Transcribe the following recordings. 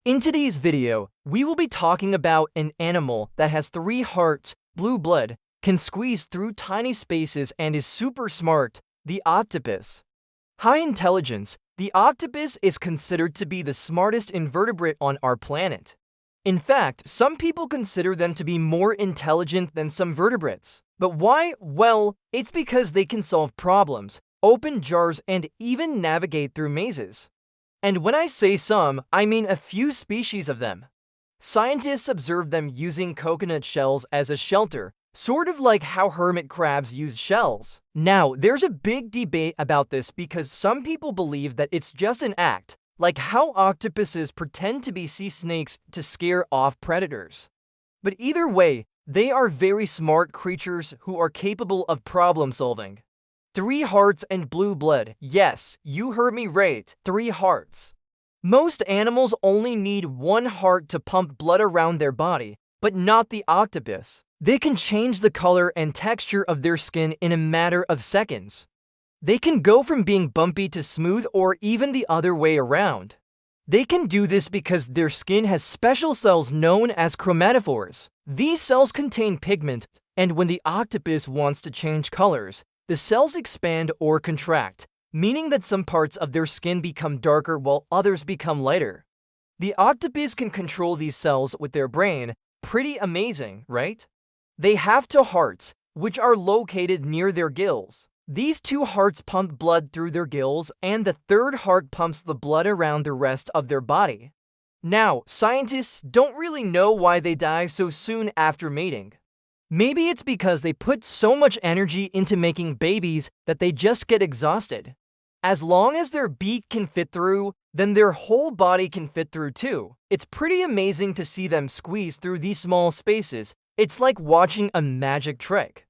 In today's video, we will be talking about an animal that has 3 hearts, blue blood, can squeeze through tiny spaces and is super smart, the octopus. High intelligence, the octopus is considered to be the smartest invertebrate on our planet. In fact, some people consider them to be more intelligent than some vertebrates. But why? Well, it's because they can solve problems, open jars, and even navigate through mazes. And when I say some, I mean a few species of them. Scientists observe them using coconut shells as a shelter, sort of like how hermit crabs use shells. Now, there's a big debate about this because some people believe that it's just an act, like how octopuses pretend to be sea snakes to scare off predators. But either way, they are very smart creatures who are capable of problem solving. 3 hearts and blue blood. Yes, you heard me right, 3 hearts. Most animals only need 1 heart to pump blood around their body, but not the octopus. They can change the color and texture of their skin in a matter of seconds. They can go from being bumpy to smooth or even the other way around. They can do this because their skin has special cells known as chromatophores. These cells contain pigment, and when the octopus wants to change colors, the cells expand or contract, meaning that some parts of their skin become darker while others become lighter. The octopus can control these cells with their brain. Pretty amazing, right? They have 2 hearts, which are located near their gills. These 2 hearts pump blood through their gills, and the 3rd heart pumps the blood around the rest of their body. Now, scientists don't really know why they die so soon after mating. Maybe it's because they put so much energy into making babies that they just get exhausted. As long as their beak can fit through, then their whole body can fit through too. It's pretty amazing to see them squeeze through these small spaces. It's like watching a magic trick.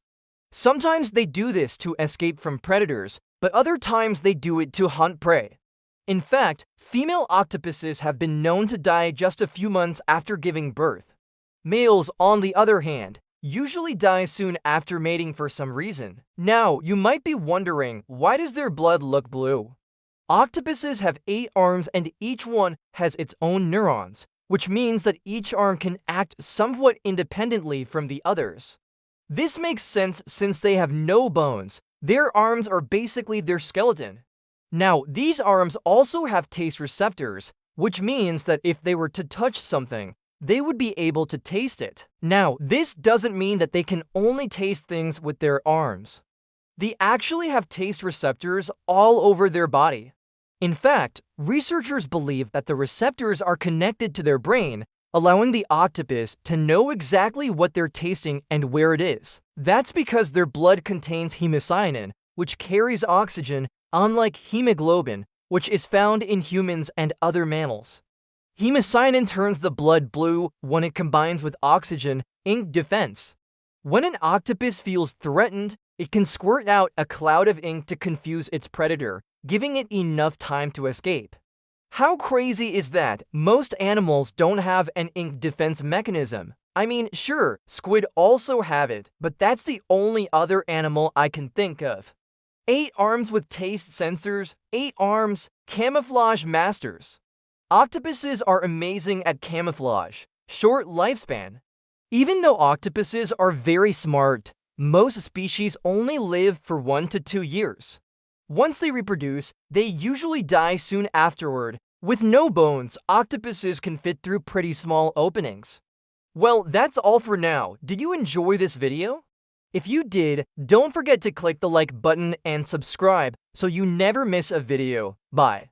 Sometimes they do this to escape from predators, but other times they do it to hunt prey. In fact, female octopuses have been known to die just a few months after giving birth. Males, on the other hand, usually die soon after mating for some reason. Now, you might be wondering, why does their blood look blue? Octopuses have 8 arms and each one has its own neurons, which means that each arm can act somewhat independently from the others. This makes sense since they have no bones. Their arms are basically their skeleton. Now, these arms also have taste receptors, which means that if they were to touch something, they would be able to taste it. Now, this doesn't mean that they can only taste things with their arms. They actually have taste receptors all over their body. In fact, researchers believe that the receptors are connected to their brain, allowing the octopus to know exactly what they're tasting and where it is. That's because their blood contains hemocyanin, which carries oxygen, unlike hemoglobin, which is found in humans and other mammals. Hemocyanin turns the blood blue when it combines with oxygen in defense. When an octopus feels threatened, it can squirt out a cloud of ink to confuse its predator, giving it enough time to escape. How crazy is that? Most animals don't have an ink defense mechanism. I mean, sure, squid also have it, but that's the only other animal I can think of. 8 arms with taste sensors, 8 arms, camouflage masters. Octopuses are amazing at camouflage, short lifespan. Even though octopuses are very smart, most species only live for 1 to 2 years. Once they reproduce, they usually die soon afterward. With no bones, octopuses can fit through pretty small openings. Well, that's all for now. Did you enjoy this video? If you did, don't forget to click the like button and subscribe so you never miss a video. Bye.